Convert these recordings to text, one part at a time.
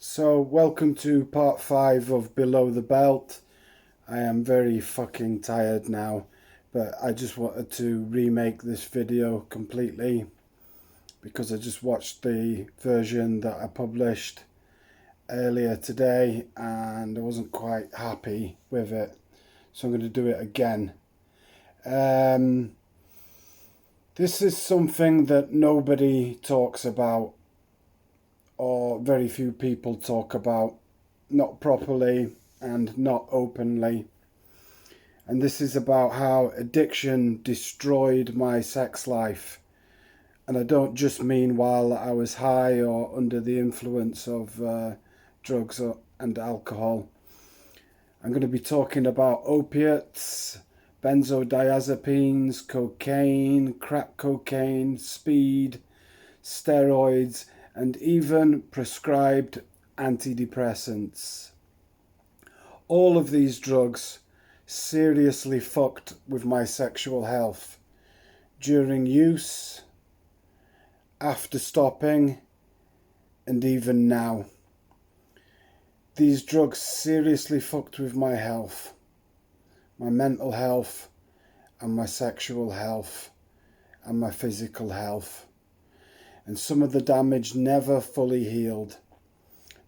So, welcome to part 5 of Below the Belt. I am very fucking tired now, but I just wanted to remake this video completely because I just watched the version that I published earlier today and I wasn't quite happy with it. So I'm going to do it again. This is something that nobody talks about, or very few people talk about, not properly and not openly. And this is about how addiction destroyed my sex life. And I don't just mean while I was high or under the influence of drugs and alcohol. I'm going to be talking about opiates, benzodiazepines, cocaine, crack cocaine, speed, steroids, and even prescribed antidepressants. All of these drugs seriously fucked with my sexual health during use, after stopping, and even now. These drugs seriously fucked with my health, my mental health, and my sexual health, and my physical health. And some of the damage never fully healed.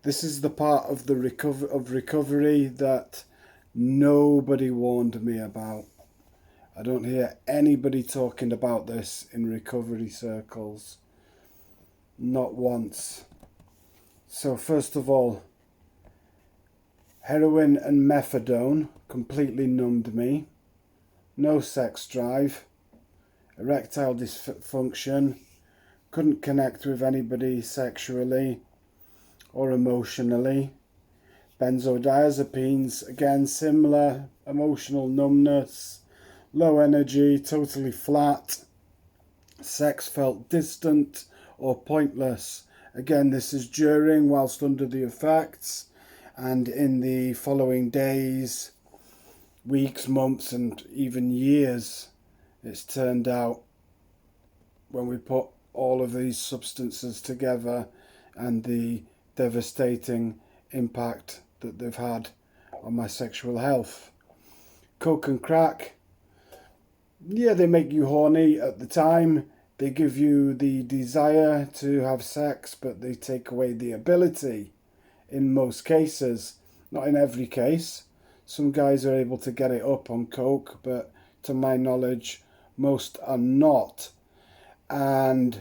This is the part of the recovery that nobody warned me about. I don't hear anybody talking about this in recovery circles. Not once. So first of all, heroin and methadone completely numbed me. No sex drive, erectile dysfunction, couldn't connect with anybody sexually or emotionally. Benzodiazepines, again similar, emotional numbness, low energy, totally flat. Sex felt distant or pointless. Again, this is during, whilst under the effects, and in the following days, weeks, months, and even years, it's turned out, when we put all of these substances together and the devastating impact that they've had on my sexual health. Coke and crack, yeah, they make you horny at the time. They give you the desire to have sex, but they take away the ability in most cases. Not in every case. Some guys are able to get it up on coke, but to my knowledge, most are not. And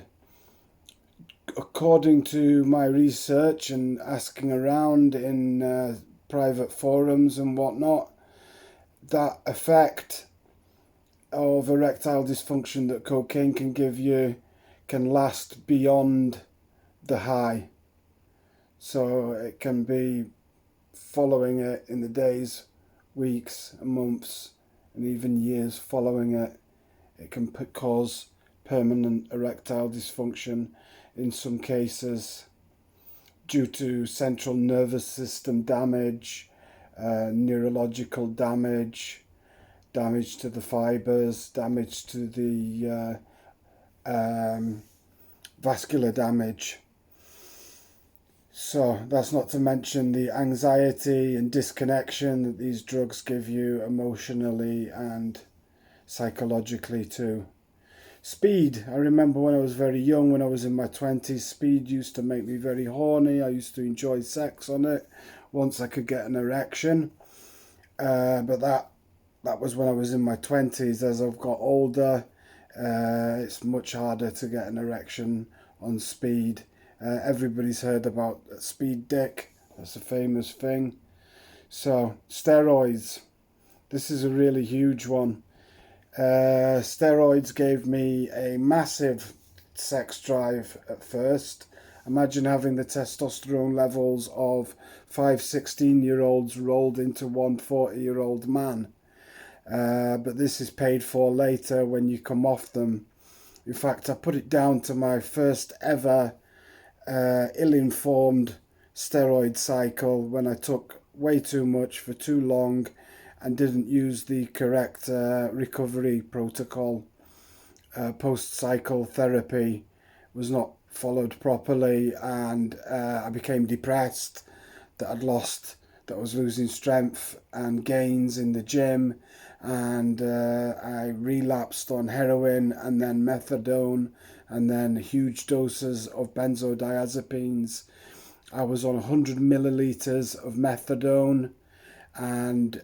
according to my research and asking around in private forums and whatnot, that effect of erectile dysfunction that cocaine can give you can last beyond the high. So it can be following it in the days, weeks, and months, and even years following it. It can cause permanent erectile dysfunction in some cases due to central nervous system damage, neurological damage, damage to the fibers, damage to the vascular damage. So that's not to mention the anxiety and disconnection that these drugs give you emotionally and psychologically too. Speed. I remember when I was very young, when I was in my 20s, speed used to make me very horny. I used to enjoy sex on it once I could get an erection. But that was when I was in my 20s. As I've got older, it's much harder to get an erection on speed. Everybody's heard about speed dick. That's a famous thing. So, steroids. This is a really huge one. Steroids gave me a massive sex drive at first. Imagine having the testosterone levels of 5 16-year-olds rolled into one 40-year-old man. But this is paid for later when you come off them. In fact, I put it down to my first ever ill-informed steroid cycle when I took way too much for too long and didn't use the correct recovery protocol. Post-cycle therapy was not followed properly, and I became depressed that I was losing strength and gains in the gym, and I relapsed on heroin and then methadone and then huge doses of benzodiazepines. I was on 100 milliliters of methadone, and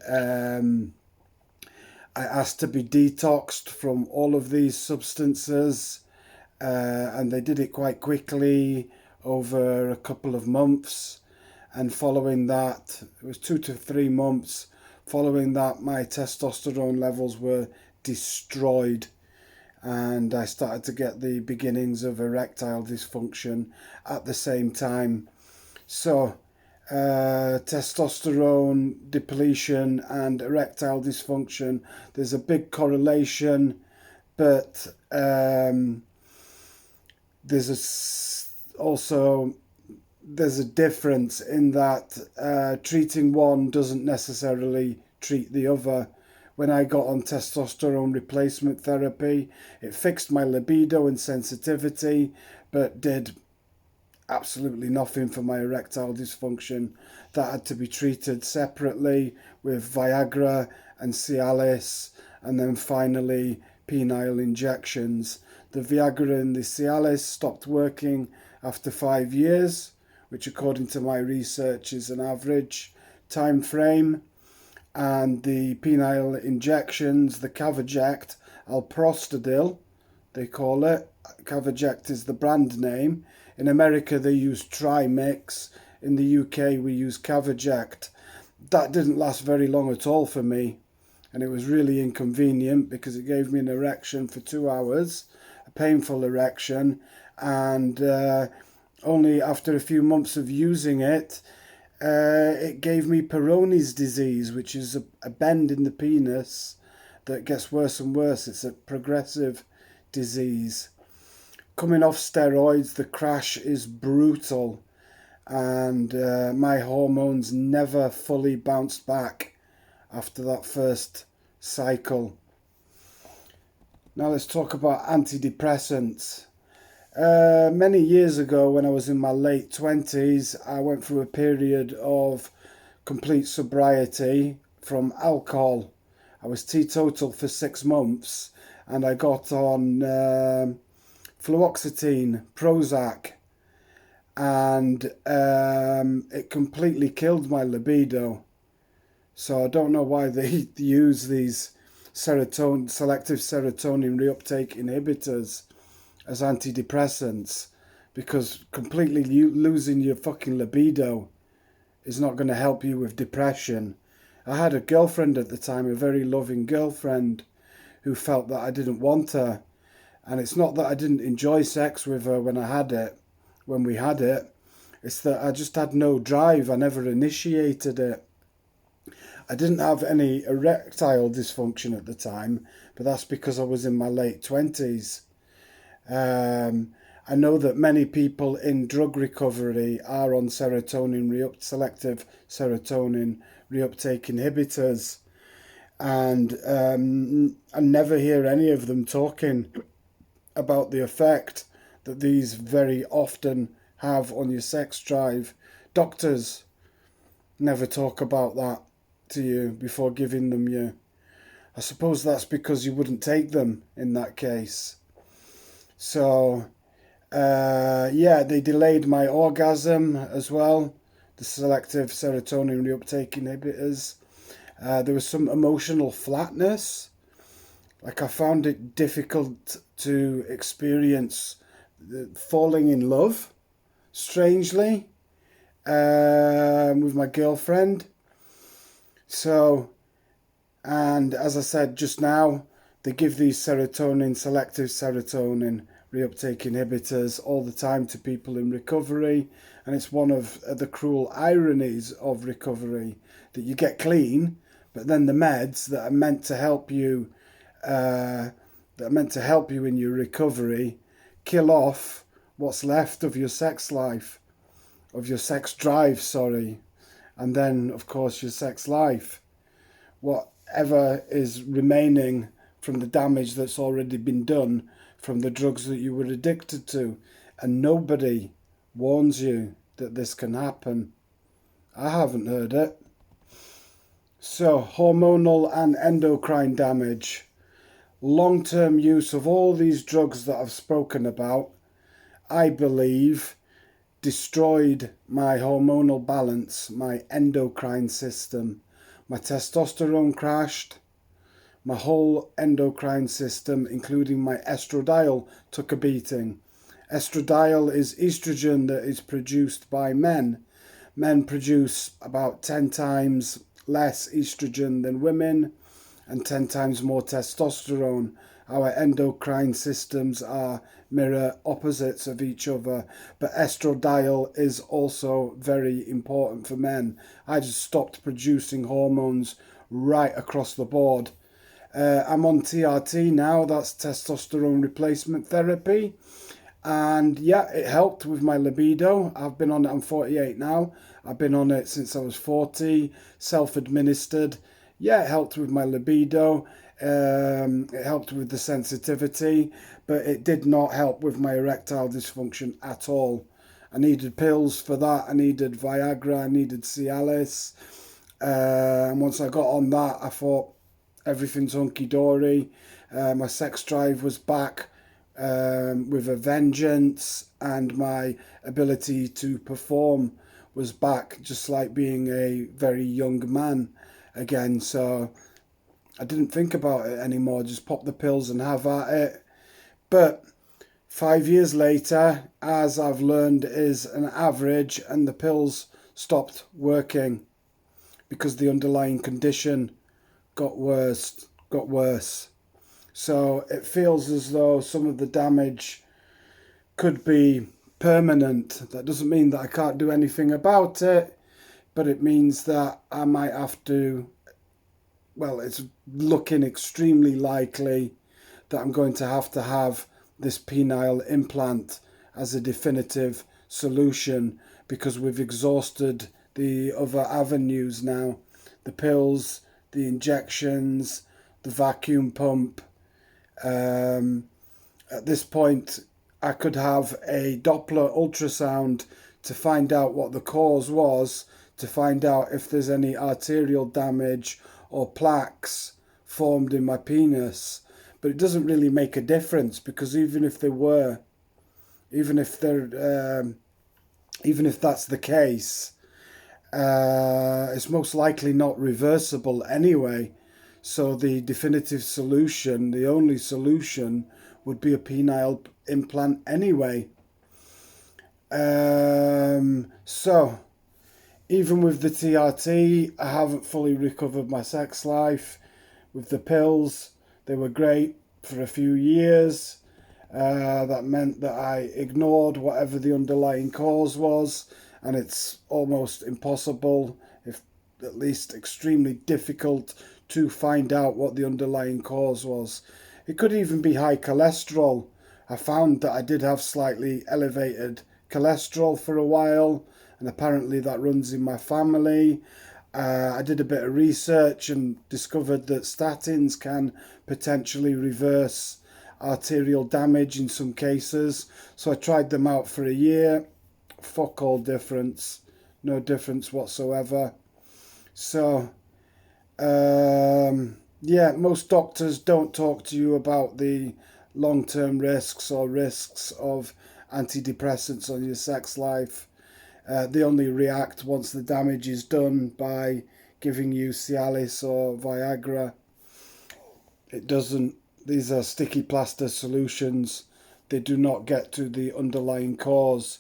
I asked to be detoxed from all of these substances, and they did it quite quickly over a couple of months. And following that, it was 2 to 3 months. Following that, my testosterone levels were destroyed, and I started to get the beginnings of erectile dysfunction at the same time. So, testosterone depletion and erectile dysfunction, there's a big correlation, but there's a difference in that treating one doesn't necessarily treat the other. When I got on testosterone replacement therapy, it fixed my libido and sensitivity, but did absolutely nothing for my erectile dysfunction. That had to be treated separately with Viagra and Cialis, and then finally penile injections. The Viagra and the Cialis stopped working after 5 years, which according to my research is an average time frame. And the penile injections, the Cavaject, alprostadil, they call it. Cavaject is the brand name. In America, they use Trimix. In the UK, we use Cavaject. That didn't last very long at all for me, and it was really inconvenient because it gave me an erection for 2 hours, a painful erection, and only after a few months of using it, it gave me Peyronie's disease, which is a bend in the penis that gets worse and worse. It's a progressive disease. Coming off steroids, the crash is brutal, and my hormones never fully bounced back after that first cycle. Now let's talk about antidepressants. Many years ago, when I was in my late 20s, I went through a period of complete sobriety from alcohol. I was teetotal for 6 months, and I got on fluoxetine, Prozac, and it completely killed my libido. So I don't know why they use these selective serotonin reuptake inhibitors as antidepressants, because completely losing your fucking libido is not going to help you with depression. I had a girlfriend at the time, a very loving girlfriend, who felt that I didn't want her. And it's not that I didn't enjoy sex with her when we had it. It's that I just had no drive. I never initiated it. I didn't have any erectile dysfunction at the time, but that's because I was in my late 20s. I know that many people in drug recovery are on selective serotonin reuptake inhibitors, and I never hear any of them talking about the effect that these very often have on your sex drive. Doctors never talk about that to you before giving them you. I suppose that's because you wouldn't take them in that case. So, they delayed my orgasm as well, the selective serotonin reuptake inhibitors. There was some emotional flatness. Like, I found it difficult to experience falling in love, strangely, with my girlfriend. So, and as I said just now, they give these selective serotonin reuptake inhibitors all the time to people in recovery, and it's one of the cruel ironies of recovery that you get clean, but then the meds that are meant to help you in your recovery kill off what's left of your sex life, of your sex drive, and then of course your sex life, whatever is remaining from the damage that's already been done from the drugs that you were addicted to. and nobody warns you that this can happen. I haven't heard it. So, hormonal and endocrine damage. Long-term use of all these drugs that I've spoken about, I believe, destroyed my hormonal balance, my endocrine system. My testosterone crashed. My whole endocrine system, including my estradiol, took a beating. Estradiol is estrogen that is produced by men. Men produce about 10 times less estrogen than women and 10 times more testosterone. Our endocrine systems are mirror opposites of each other, but estradiol is also very important for men. I just stopped producing hormones right across the board. I'm on TRT now, that's testosterone replacement therapy. And yeah, it helped with my libido. I've been on it, I'm 48 now. I've been on it since I was 40, self-administered. Yeah, it helped with my libido. It helped with the sensitivity, but it did not help with my erectile dysfunction at all. I needed pills for that. I needed Viagra. I needed Cialis. And once I got on that, I thought everything's hunky-dory. My sex drive was back with a vengeance, and my ability to perform was back, just like being a very young man again. So I didn't think about it anymore, just pop the pills and have at it. But 5 years later, as I've learned is an average, and the pills stopped working because the underlying condition got worse. So it feels as though some of the damage could be permanent. That doesn't mean that I can't do anything about it, but it means that I might have to, well, it's looking extremely likely that I'm going to have this penile implant as a definitive solution, because we've exhausted the other avenues now. The pills, the injections, the vacuum pump. At this point, I could have a Doppler ultrasound to find out what the cause was, to find out if there's any arterial damage or plaques formed in my penis. But it doesn't really make a difference, because even if that's the case, it's most likely not reversible anyway. So the definitive solution, the only solution, would be a penile implant anyway. So even with the TRT, I haven't fully recovered my sex life. With the pills, they were great for a few years. That meant that I ignored whatever the underlying cause was, and it's almost impossible, if at least extremely difficult, to find out what the underlying cause was. It could even be high cholesterol. I found that I did have slightly elevated cholesterol for a while, and apparently that runs in my family. I did a bit of research and discovered that statins can potentially reverse arterial damage in some cases. So I tried them out for a year. Fuck all difference. No difference whatsoever. So yeah, most doctors don't talk to you about the long-term risks or risks of antidepressants on your sex life. They only react once the damage is done by giving you Cialis or Viagra. It doesn't. These are sticky plaster solutions. They do not get to the underlying cause.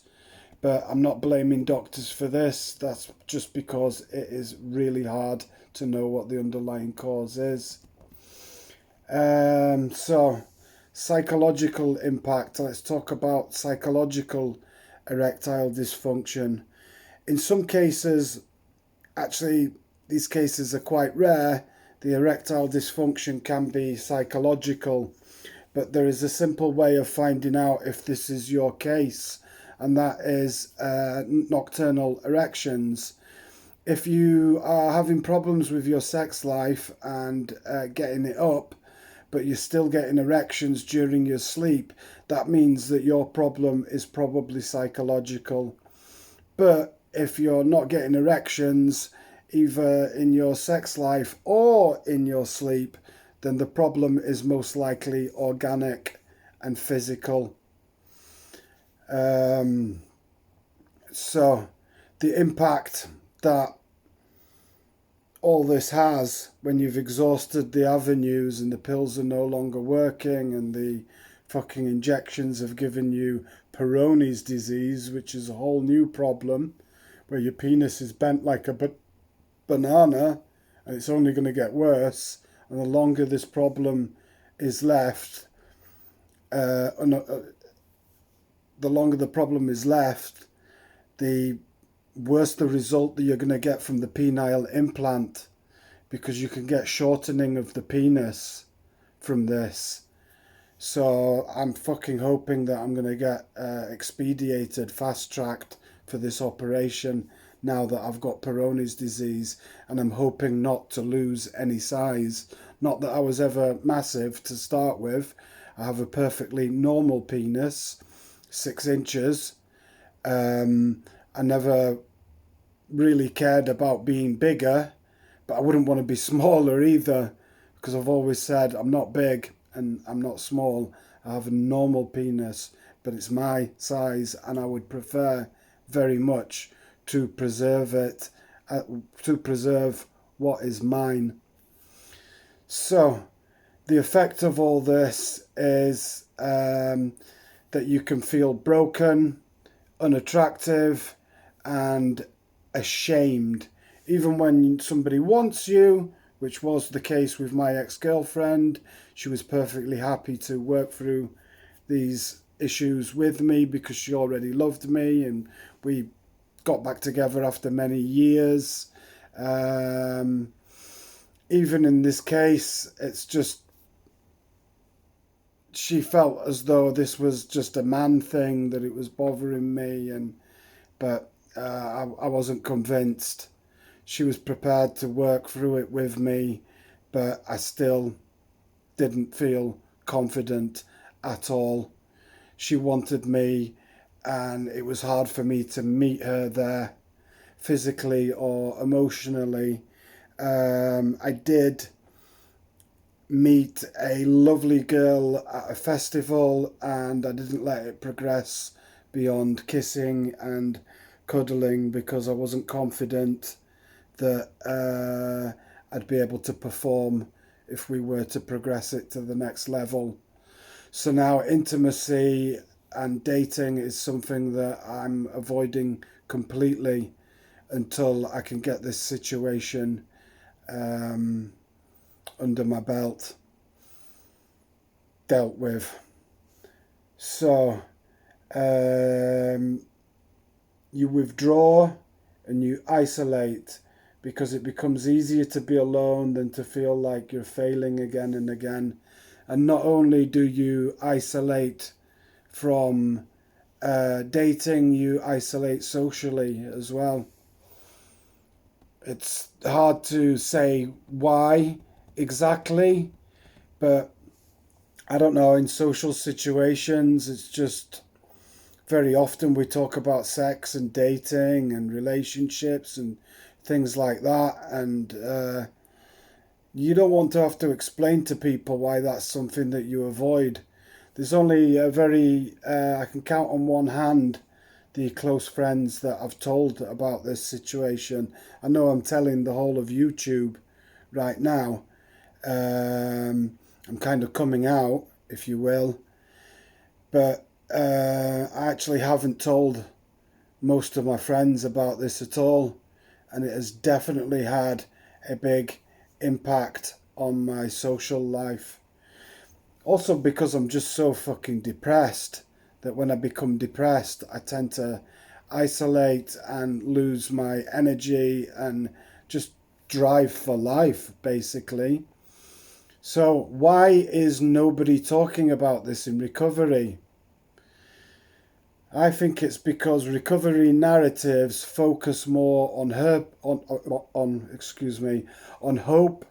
But I'm not blaming doctors for this. That's just because it is really hard to know what the underlying cause is. So, psychological impact. Let's talk about psychological erectile dysfunction. In some cases, actually, these cases are quite rare. The erectile dysfunction can be psychological, but there is a simple way of finding out if this is your case, and that is nocturnal erections. If you are having problems with your sex life and getting it up, but you're still getting erections during your sleep, that means that your problem is probably psychological. But if you're not getting erections either in your sex life or in your sleep, then the problem is most likely organic and physical. So the impact that all this has when you've exhausted the avenues and the pills are no longer working and the fucking injections have given you Peyronie's disease, which is a whole new problem where your penis is bent like a banana and it's only going to get worse. And the longer this problem is left, the longer the problem is left, the worse the result that you're going to get from the penile implant, because you can get shortening of the penis from this. So I'm fucking hoping that I'm going to get expedited, fast-tracked for this operation now that I've got Peyronie's disease, and I'm hoping not to lose any size. Not that I was ever massive to start with. I have a perfectly normal penis, 6 inches. I never really cared about being bigger, but I wouldn't want to be smaller either, because I've always said I'm not big and I'm not small. I have a normal penis, but it's my size, and I would prefer very much to preserve it, to preserve what is mine. So the effect of all this is that you can feel broken, unattractive, and ashamed. Even when somebody wants you, which was the case with my ex-girlfriend, she was perfectly happy to work through these issues with me because she already loved me, and we got back together after many years. Even in this case, it's just, she felt as though this was just a man thing, that it was bothering me, but I wasn't convinced. She was prepared to work through it with me, but I still didn't feel confident at all. She wanted me, and it was hard for me to meet her there physically or emotionally. I did meet a lovely girl at a festival, and I didn't let it progress beyond kissing and cuddling because I wasn't confident that I'd be able to perform if we were to progress it to the next level. So now intimacy and dating is something that I'm avoiding completely until I can get this situation under my belt dealt with. So you withdraw and you isolate, because it becomes easier to be alone than to feel like you're failing again and again. And not only do you isolate from dating, you isolate socially as well. It's hard to say why exactly, but I don't know, in social situations, it's just very often we talk about sex and dating and relationships and things like that, and you don't want to have to explain to people why that's something that you avoid. There's only a very, I can count on one hand the close friends that I've told about this situation. I know I'm telling the whole of YouTube right now. I'm kind of coming out, if you will, but I actually haven't told most of my friends about this at all, and it has definitely had a big impact on my social life. Also because I'm just so fucking depressed, that when I become depressed, I tend to isolate and lose my energy and just drive for life, basically. So why is nobody talking about this in recovery? I think it's because recovery narratives focus more on on hope,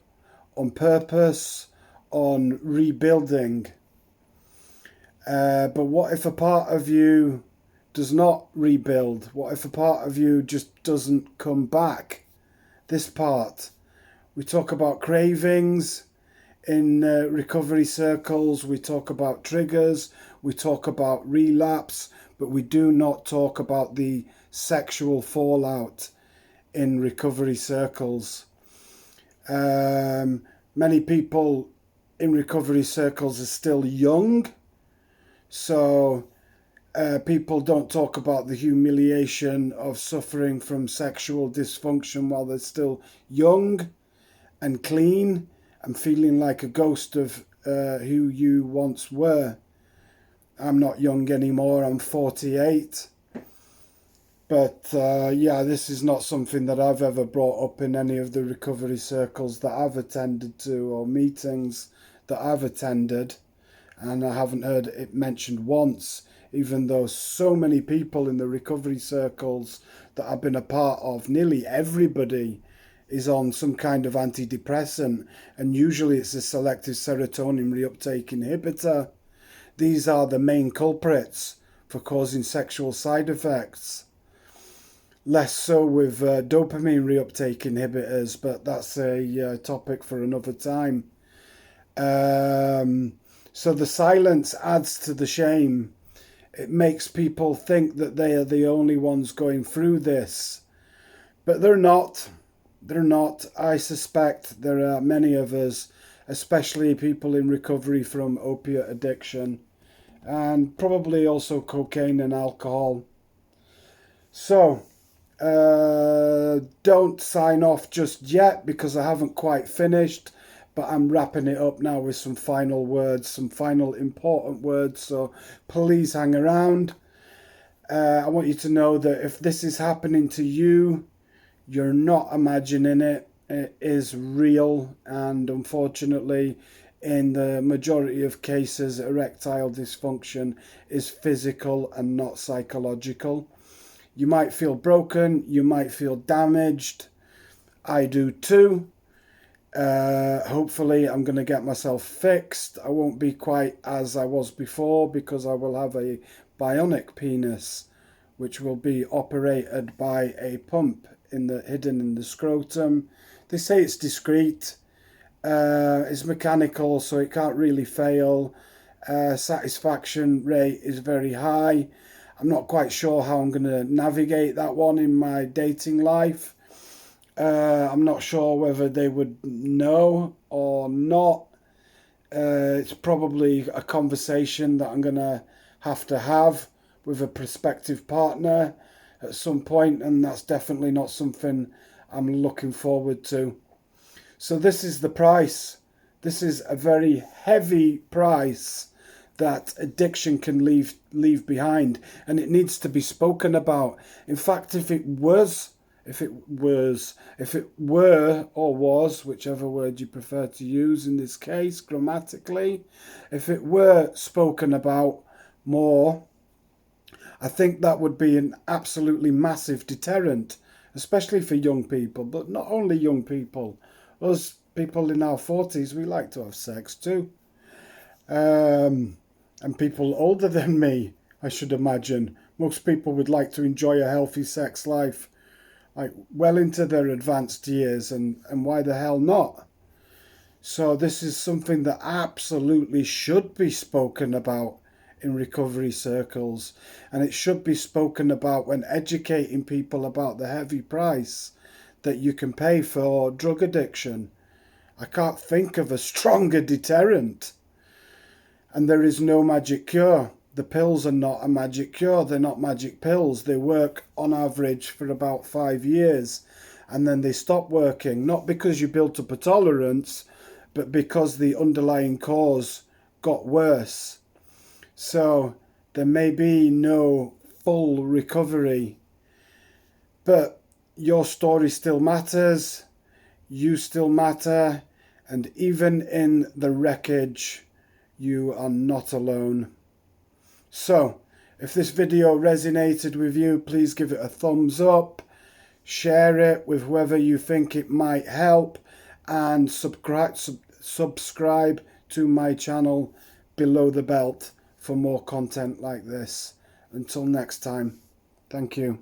on purpose, on rebuilding. But what if a part of you does not rebuild? What if a part of you just doesn't come back? This part. We talk about cravings in recovery circles. We talk about triggers. We talk about relapse. But we do not talk about the sexual fallout in recovery circles. Many people in recovery circles are still young. So people don't talk about the humiliation of suffering from sexual dysfunction while they're still young and clean and feeling like a ghost of who you once were. I'm not young anymore, I'm 48. But yeah, this is not something that I've ever brought up in any of the recovery circles that I've attended to or meetings that I've attended. And I haven't heard it mentioned once, even though so many people in the recovery circles that I've been a part of, nearly everybody is on some kind of antidepressant, and usually it's a selective serotonin reuptake inhibitor. These are the main culprits for causing sexual side effects. Less so with dopamine reuptake inhibitors, but that's a topic for another time. So the silence adds to the shame. It makes people think that they are the only ones going through this. But they're not. They're not. I suspect there are many of us, especially people in recovery from opiate addiction, and probably also cocaine and alcohol. So, don't sign off just yet because I haven't quite finished. But I'm wrapping it up now with some final words, some final important words. So please hang around. I want you to know that if this is happening to you, you're not imagining it. It is real. And unfortunately, in the majority of cases, erectile dysfunction is physical and not psychological. You might feel broken. You might feel damaged. I do too. Hopefully I'm going to get myself fixed. I won't be quite as I was before because I will have a bionic penis which will be operated by a pump hidden in the scrotum. They say it's discreet. It's mechanical, so it can't really fail. Satisfaction rate is very high. I'm not quite sure how I'm going to navigate that one in my dating life. I'm not sure whether they would know or not. It's probably a conversation that I'm going to have with a prospective partner at some point, and that's definitely not something I'm looking forward to. So this is the price. This is a very heavy price that addiction can leave behind, and it needs to be spoken about. In fact, if it were or was, whichever word you prefer to use in this case grammatically, if it were spoken about more, I think that would be an absolutely massive deterrent, especially for young people, but not only young people. Us people in our 40s, we like to have sex too. And people older than me, I should imagine. Most people would like to enjoy a healthy sex life, like well into their advanced years, and why the hell not? So this is something that absolutely should be spoken about in recovery circles, and it should be spoken about when educating people about the heavy price that you can pay for drug addiction. I can't think of a stronger deterrent. And there is no magic cure. The pills are not a magic cure. They're not magic pills. They work on average for about 5 years, and then they stop working, not because you built up a tolerance, but because the underlying cause got worse. So there may be no full recovery, but your story still matters. You still matter. And even in the wreckage, you are not alone. So, if this video resonated with you, please give it a thumbs up, share it with whoever you think it might help, and subscribe to my channel Below the Belt for more content like this. Until next time, thank you.